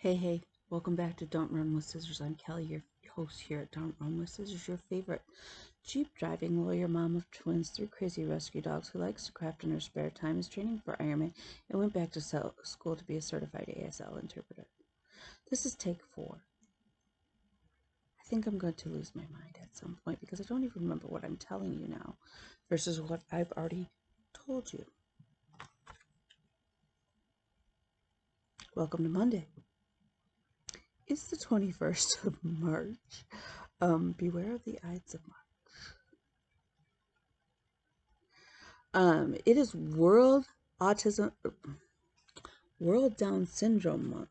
Hey, welcome back to Don't Run with Scissors. I'm Kelly, your host here at Don't Run with Scissors, your favorite Jeep driving lawyer, mom of twins, 3 crazy rescue dogs who likes to craft in her spare time, is training for Ironman, and went back to school to be a certified ASL interpreter. This is take 4. I think I'm going to lose my mind at some point because I don't even remember what I'm telling you now versus what I've already told you. Welcome to Monday. It's the 21st of March. Beware of the Ides of March. It is World Down Syndrome Month.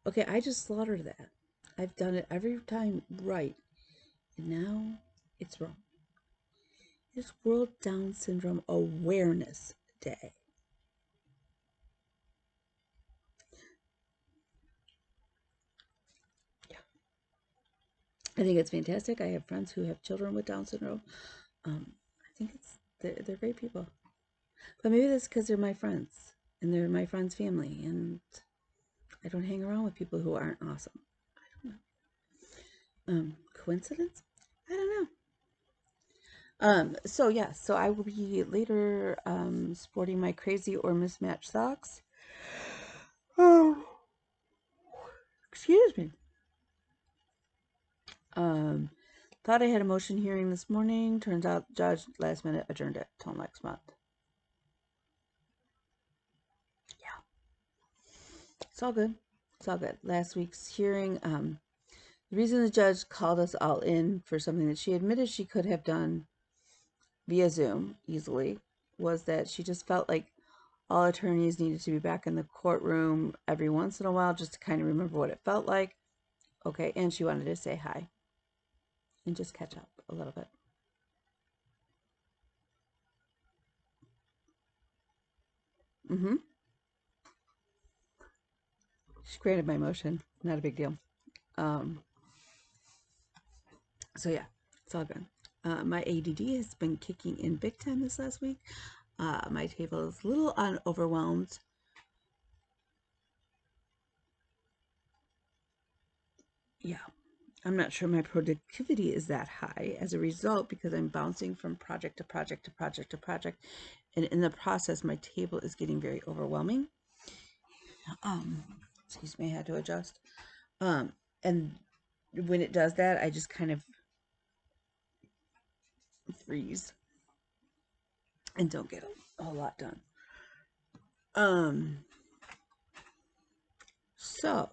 Okay, I just slaughtered that. I've done it every time right, and now it's wrong. It's World Down Syndrome Awareness Day. I think it's fantastic. I have friends who have children with Down syndrome. I think they're great people. But maybe that's because they're my friends and they're my friends' family, and I don't hang around with people who aren't awesome. I don't know. Coincidence? I don't know. So I will be later sporting my crazy or mismatched socks. Oh, excuse me. Thought I had a motion hearing this morning. Turns out judge last minute adjourned it till next month. Yeah. It's all good. It's all good. Last week's hearing, the reason the judge called us all in for something that she admitted she could have done via Zoom easily was that she just felt like all attorneys needed to be back in the courtroom every once in a while just to kind of remember what it felt like. Okay, and she wanted to say hi and just catch up a little bit. She granted my motion. Not a big deal. So yeah, it's all good. My ADD has been kicking in big time this last week. My table is a little overwhelmed. Yeah, I'm not sure my productivity is that high as a result because I'm bouncing from project to project to project to project. And in the process, my table is getting very overwhelming. Excuse me, I had to adjust. And when it does that, I just kind of freeze and don't get a whole lot done. So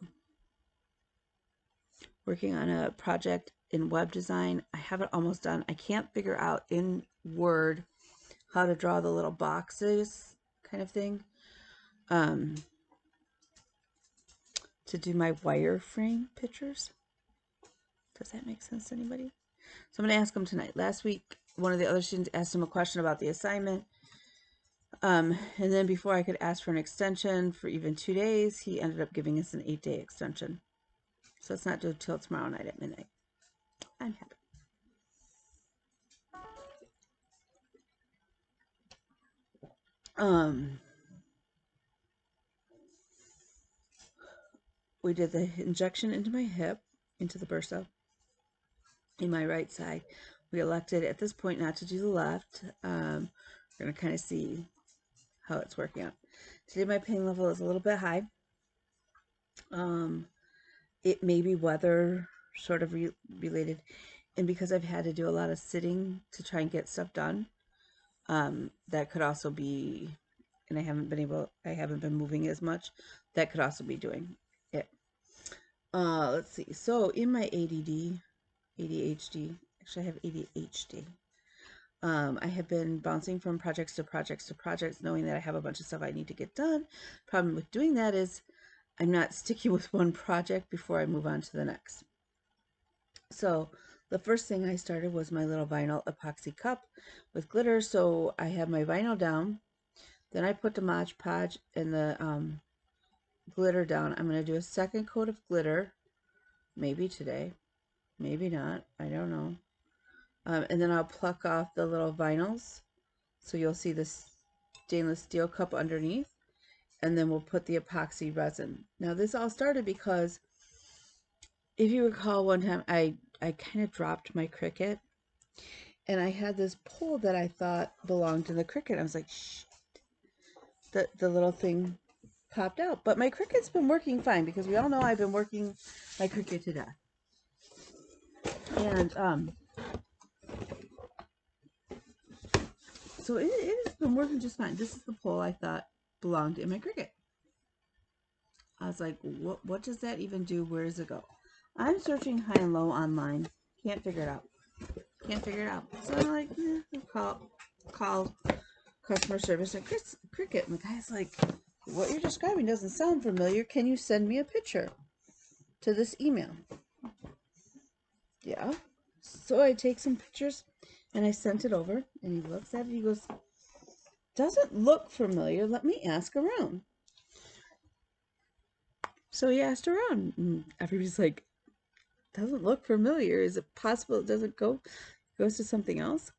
working on a project in web design. I have it almost done. I can't figure out in Word how to draw the little boxes kind of thing to do my wireframe pictures. Does that make sense to anybody? So I'm going to ask them tonight. Last week, one of the other students asked him a question about the assignment. And then before I could ask for an extension for even 2 days, he ended up giving us an 8-day extension. So it's not due till tomorrow night at midnight. I'm happy. We did the injection into my hip, into the bursa, in my right side. We elected at this point not to do the left. We're going to kind of see how it's working out. Today my pain level is a little bit high. It may be weather sort of related, and because I've had to do a lot of sitting to try and get stuff done, that could also be, and I haven't been moving as much. That could also be doing it. Let's see. So in my ADHD, actually I have ADHD. I have been bouncing from projects to projects to projects, knowing that I have a bunch of stuff I need to get done. Problem with doing that is I'm not sticking with one project before I move on to the next. So the first thing I started was my little vinyl epoxy cup with glitter. So I have my vinyl down. Then I put the Mod Podge and the glitter down. I'm going to do a second coat of glitter, maybe today, maybe not. I don't know. And then I'll pluck off the little vinyls. So you'll see this stainless steel cup underneath. and then we'll put the epoxy resin. Now this all started because if you recall, one time I kind of dropped my Cricut, and I had this pole that I thought belonged to the Cricut. I was like, shh, the little thing popped out. But my Cricut's been working fine, because we all know I've been working my Cricut to death. And so it has been working just fine. This is the pole I thought belonged in my Cricut. I was like, what does that even do? Where does it go? I'm searching high and low online. Can't figure it out. Can't figure it out. So I'm like, I'll call customer service at Cricut. And the guy's like, what you're describing doesn't sound familiar. Can you send me a picture to this email? Yeah. So I take some pictures and I sent it over, and he looks at it. He goes, doesn't look familiar. Let me ask around. So he asked around, and everybody's like, doesn't look familiar. Is it possible it doesn't goes to something else?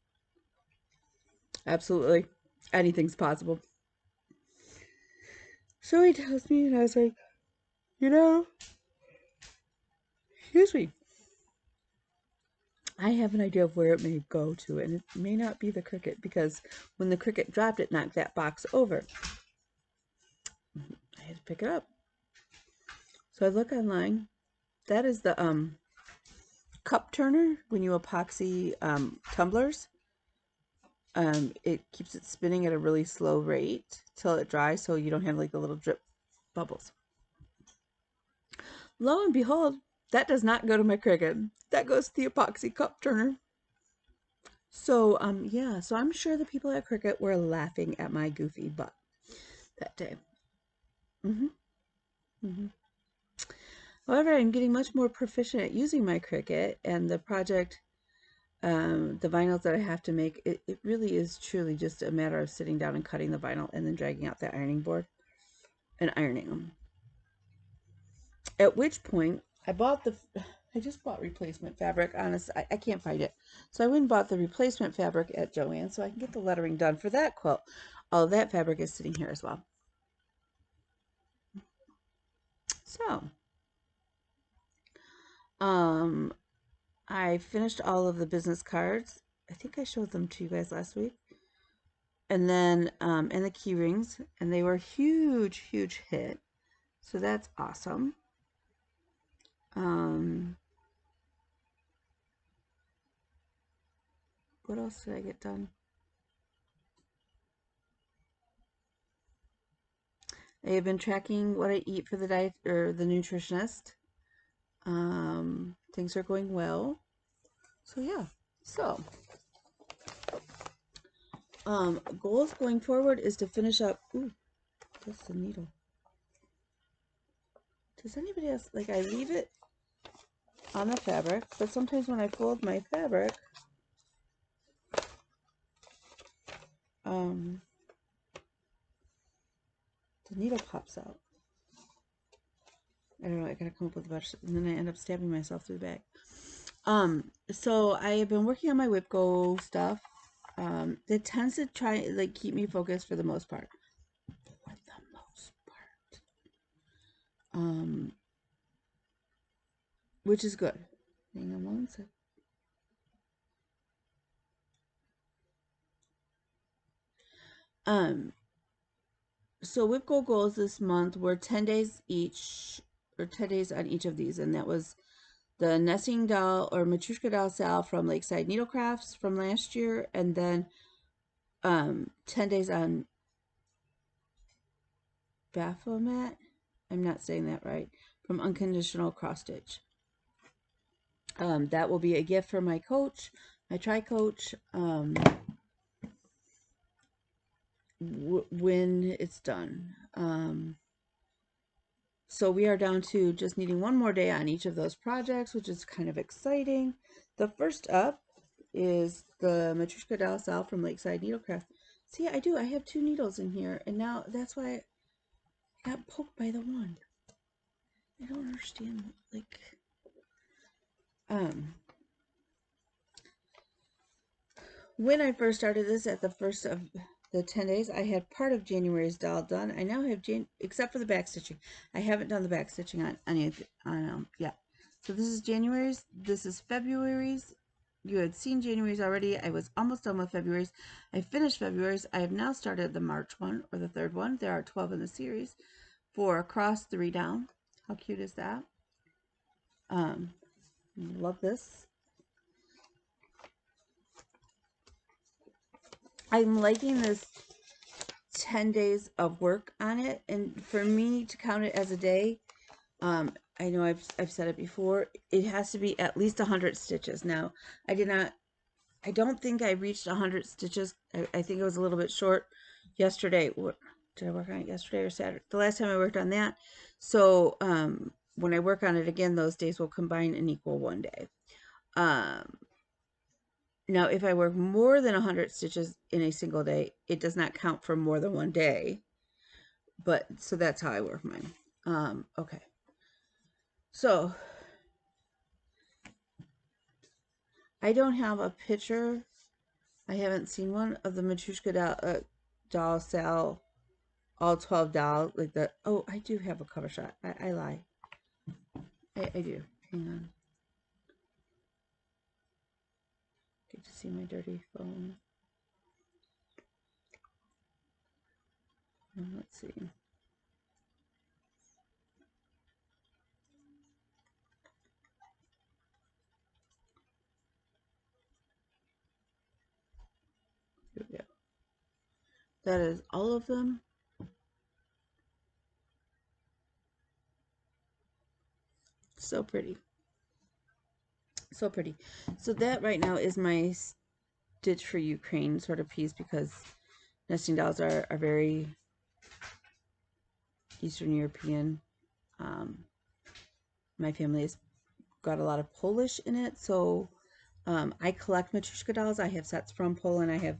Absolutely. Anything's possible. So he tells me, and I was like, excuse me, I have an idea of where it may go to, and it may not be the Cricut, because when the Cricut dropped, it knocked that box over. I had to pick it up. So I look online. That is the cup turner when you epoxy tumblers. It keeps it spinning at a really slow rate till it dries, so you don't have like the little drip bubbles. Lo and behold, that does not go to my Cricut. That goes to the epoxy cup turner. So yeah, so I'm sure the people at Cricut were laughing at my goofy butt that day. However, I'm getting much more proficient at using my Cricut, and the project, the vinyls that I have to make, it really is truly just a matter of sitting down and cutting the vinyl and then dragging out the ironing board and ironing them. At which point, I just bought replacement fabric. Honestly, I can't find it. So I went and bought the replacement fabric at Joann so I can get the lettering done for that quilt. All of that fabric is sitting here as well. So, I finished all of the business cards. I think I showed them to you guys last week. And then, and the key rings, and they were a huge, huge hit. So that's awesome. What else did I get done? I have been tracking what I eat for the diet, or the nutritionist. Things are going well. So yeah. So goals going forward is to finish up. Ooh, that's the needle. Does anybody else, like, I leave it on the fabric, but sometimes when I fold my fabric, the needle pops out. I don't know, I gotta come up with a bunch, and then I end up stabbing myself through the back. So I have been working on my Whip Go stuff. That tends to try, like, keep me focused for the most part. Which is good. Hang on one sec. So Whip Go goals this month were 10 days each, or 10 days on each of these, and that was the nesting doll or Matryoshka doll Sal from Lakeside Needlecrafts from last year, and then 10 days on Baphomet. I'm not saying that right. From Unconditional Cross Stitch. That will be a gift for my coach, my tri-coach, when it's done. So we are down to just needing one more day on each of those projects, which is kind of exciting. The first up is the Matryoshka doll Sal from Lakeside Needlecraft. See, I have 2 needles in here, and now that's why I got poked by the one. I don't understand, like, when I first started this at the first of the 10 days. I had part of January's doll done. I now have except for the back stitching. I haven't done the back stitching on any yeah. So this is January's, this is February's. You had seen January's already. I was almost done with February's. I finished February's. I have now started the March one, or the third one. There are 12 in the series. 4 across, 3 down. How cute is that? Love this. I'm liking this 10 days of work on it, and for me to count it as a day, I know I've said it before, it has to be at least 100 stitches. Now, I don't think I reached 100 stitches. I think it was a little bit short yesterday. Did I work on it yesterday or Saturday? The last time I worked on that. So, when I work on it again, those days will combine and equal one day. Now, if I work more than 100 stitches in a single day, it does not count for more than one day. But, so that's how I work mine. Okay. So, I don't have a picture. I haven't seen one of the Matryoshka doll Sal, all 12 dolls. Like the, oh, I do have a cover shot. I lie. I do. Hang on. Get to see my dirty phone. Let's see. Here we go. That is all of them. So pretty. So pretty. So that right now is my Stitch for Ukraine sort of piece, because nesting dolls are very Eastern European. My family has got a lot of Polish in it, so I collect Matryoshka dolls. I have sets from Poland. I have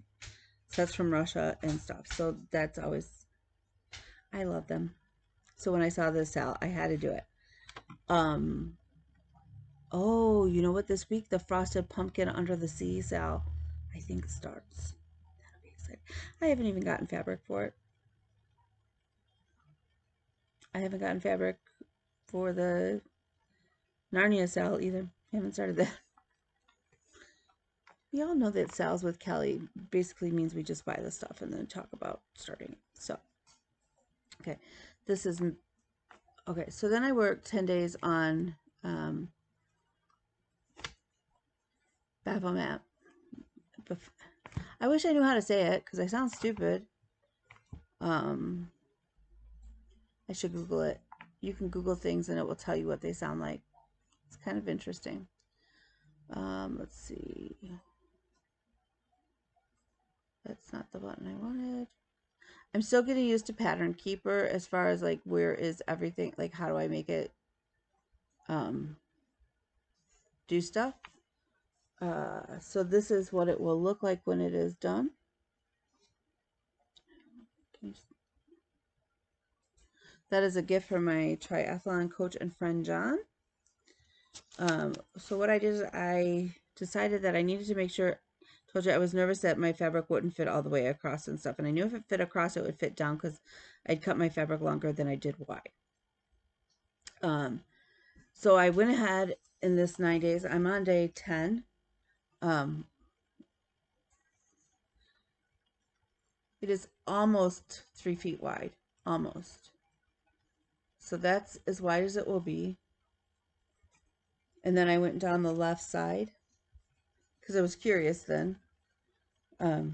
sets from Russia and stuff. So that's always, I love them. So when I saw this out, I had to do it. Oh, you know what? This week, the Frosted Pumpkin Under the Sea sale, I think, starts. That'll be exciting. I haven't even gotten fabric for it. I haven't gotten fabric for the Narnia sale either. I haven't started that. We all know that sales with Kelly basically means we just buy the stuff and then talk about starting it. So, okay, this is, okay, so then I worked 10 days on Baphomet. I wish I knew how to say it because I sound stupid. I should Google it. You can Google things and it will tell you what they sound like. It's kind of interesting. Let's see. That's not the button I wanted. I'm still getting used to Pattern Keeper as far as like where is everything, like how do I make it do stuff. So this is what it will look like when it is done. That is a gift from my triathlon coach and friend John. So what I did is I decided that I needed to make sure, told you I was nervous that my fabric wouldn't fit all the way across and stuff. And I knew if it fit across, it would fit down because I'd cut my fabric longer than I did wide. So I went ahead in this 9 days. I'm on day 10. It is almost 3 feet wide, almost. So that's as wide as it will be. And then I went down the left side because I was curious then. Hi,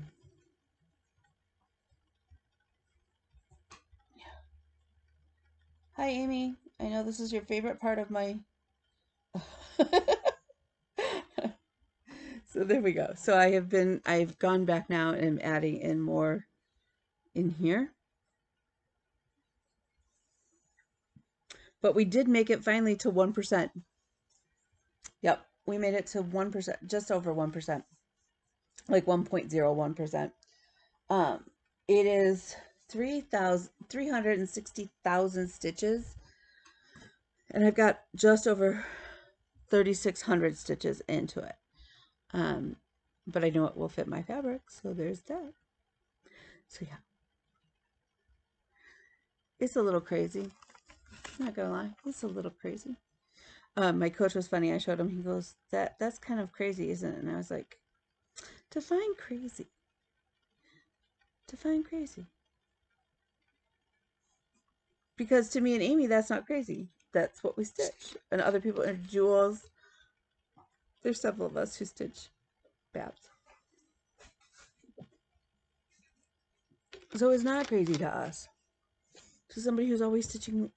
Amy. I know this is your favorite part of my... So there we go. So I've gone back now and I'm adding in more in here. But we did make it finally to 1%. Yep, we made it to 1%, just over 1%. Like 1.01%. It is 360,000 stitches. And I've got just over 3,600 stitches into it. But I know it will fit my fabric, so there's that. So yeah, it's a little crazy. I'm not gonna lie, it's a little crazy. My coach was funny. I showed him. He goes, "That's kind of crazy, isn't it?" And I was like, "Define crazy. Define crazy." Because to me and Amy, that's not crazy. That's what we stitch. And other people, and Jules, there's several of us who stitch Babs. So it's not crazy to us. To somebody who's always stitching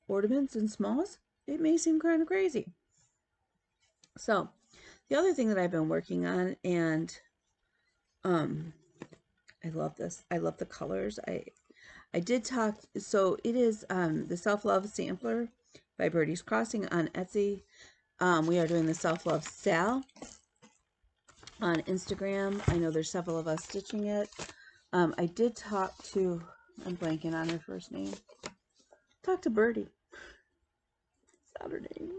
ornaments and smalls, it may seem kind of crazy. So the other thing that I've been working on, and I love this. I love the colors. I did talk, so it is the Self-Love Sampler by Birdie's Crossing on Etsy. We are doing the Self-Love Sal on Instagram. I know there's several of us stitching it. I did talk to, I'm blanking on her first name. Talk to Birdie. It's not her name.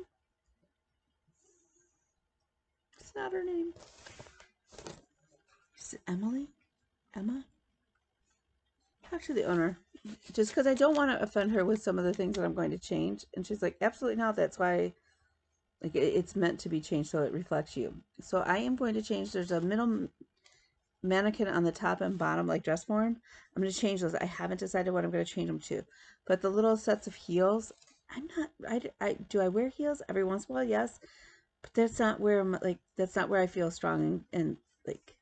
It's not her name. Is it Emily? Emma? Talk to the owner. Just because I don't want to offend her with some of the things that I'm going to change. And she's like, absolutely not. That's why, like, it's meant to be changed so it reflects you. So I am going to change. There's a middle mannequin on the top and bottom, like dress form. I'm going to change those. I haven't decided what I'm going to change them to. But the little sets of heels, I'm not, do I wear heels every once in a while? Yes. But that's not where I'm, like, that's not where I feel strong and like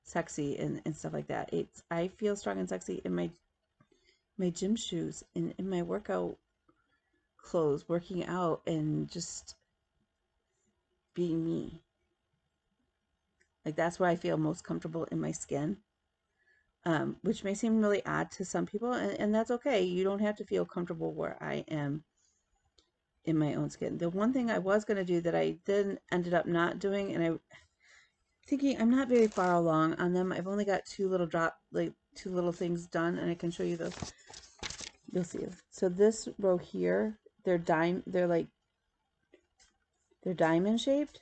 sexy and stuff like that. I feel strong and sexy in my gym shoes and in my workout clothes, working out and just being me. Like, that's where I feel most comfortable in my skin. Which may seem really odd to some people, and that's okay. You don't have to feel comfortable where I am in my own skin. The one thing I was going to do that I then ended up not doing, and I'm thinking I'm not very far along on them. I've only got two little things done, and I can show you those. You'll see. So this row here, they're diamond shaped.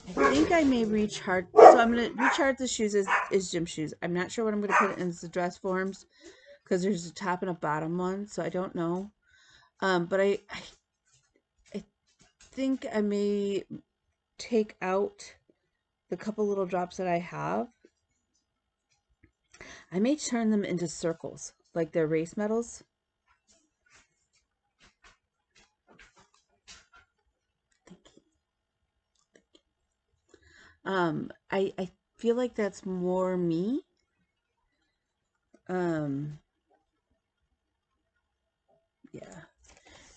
I think I may recharge. So I'm going to recharge the shoes as gym shoes. I'm not sure what I'm going to put in the dress forms because there's a top and a bottom one. So I don't know. But I think I may take out the couple little drops that I have. I may turn them into circles, like they're race medals. I feel like that's more me. Yeah.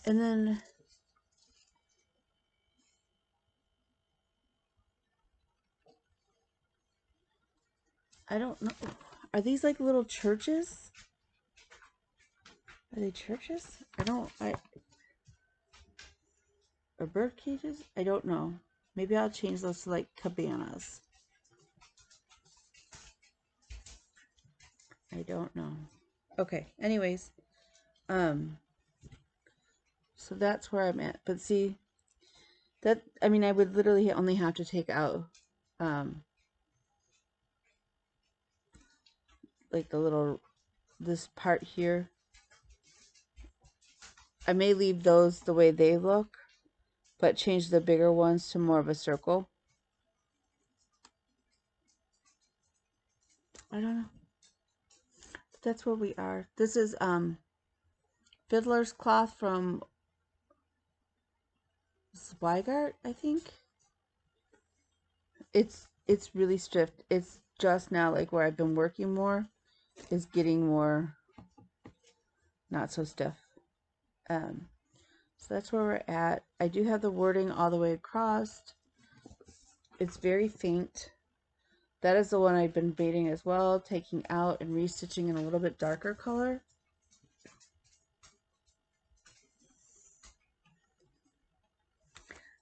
And then I don't know. Are these like little churches? Are they churches? Or bird cages? I don't know. Maybe I'll change those to like cabanas. I don't know. Okay, anyways. So that's where I'm at. But see, that, I mean, I would literally only have to take out, like this part here. I may leave those the way they look, but change the bigger ones to more of a circle. I don't know. But that's where we are. This is Fiddler's Cloth from Zweigart, I think. It's really stiff. It's just now like where I've been working more is getting more not so stiff. So that's where we're at. I do have the wording all the way across. It's very faint. That is the one I've been baiting as well, taking out and restitching in a little bit darker color.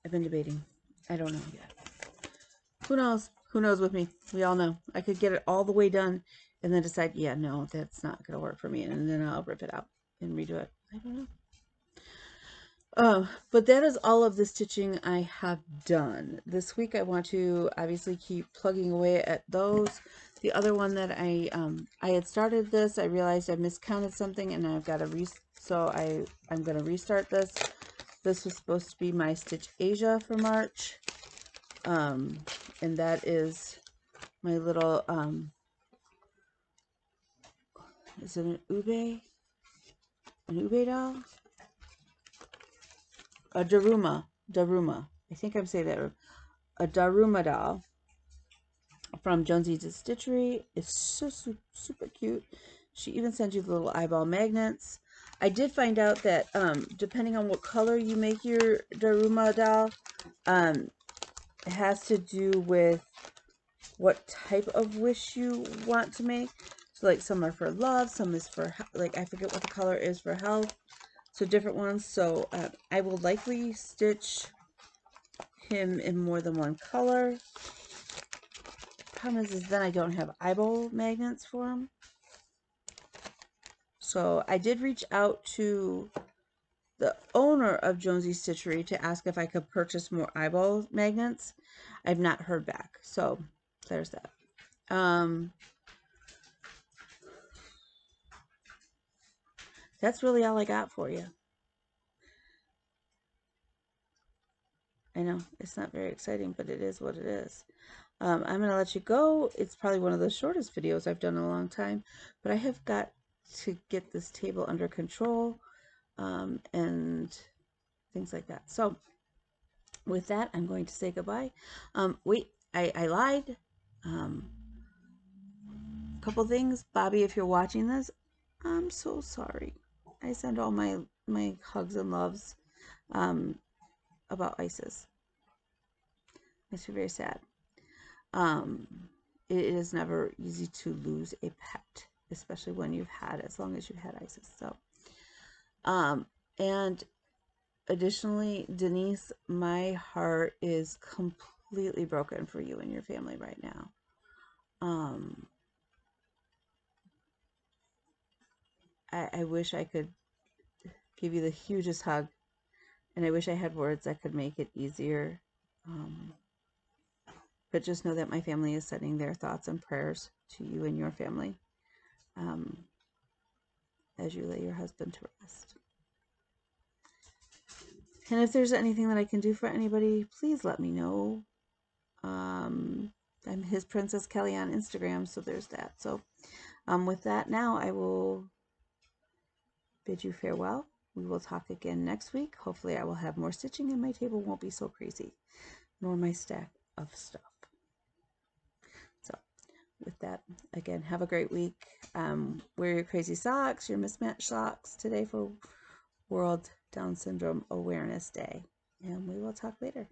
I've been debating. I don't know yet. Who knows? Who knows with me? We all know. I could get it all the way done and then decide, yeah, no, that's not going to work for me. And then I'll rip it out and redo it. I don't know. But that is all of the stitching I have done. This week I want to obviously keep plugging away at those. The other one that I had started this, I realized I miscounted something, and I've got to so I'm going to restart this. This was supposed to be my Stitch Asia for March, and that is my little is it an ube doll, a Daruma. I think I'm saying that, a Daruma doll from Jonesy's Stitchery. It's so super cute. She even sends you the little eyeball magnets. I did find out that depending on what color you make your Daruma doll, it has to do with what type of wish you want to make. So like some are for love, some is for, like, I forget what the color is for health. So different ones. So I will likely stitch him in more than one color. Problem is then I don't have eyeball magnets for him. So I did reach out to the owner of Jonesy's Stitchery to ask if I could purchase more eyeball magnets. I've not heard back. So there's that. That's really all I got for you. I know it's not very exciting, but it is what it is. I'm going to let you go. It's probably one of the shortest videos I've done in a long time, but I have got to get this table under control and things like that. So with that, I'm going to say goodbye. Wait, I lied. Couple things. Bobby, if you're watching this, I'm so sorry. I send all my hugs and loves about Isis. Makes me very sad. It is never easy to lose a pet, especially when you've had, as long as you've had Isis. So, and additionally, Denise, my heart is completely broken for you and your family right now. I wish I could give you the hugest hug, and I wish I had words that could make it easier. But just know that my family is sending their thoughts and prayers to you and your family as you lay your husband to rest. And if there's anything that I can do for anybody, please let me know. I'm his Princess Kelly on Instagram, so there's that. So with that, now I will bid you farewell. We will talk again next week. Hopefully I will have more stitching and my table won't be so crazy, nor my stack of stuff. So with that, again, have a great week. Wear your crazy socks, your mismatched socks today for World Down Syndrome Awareness Day. And we will talk later.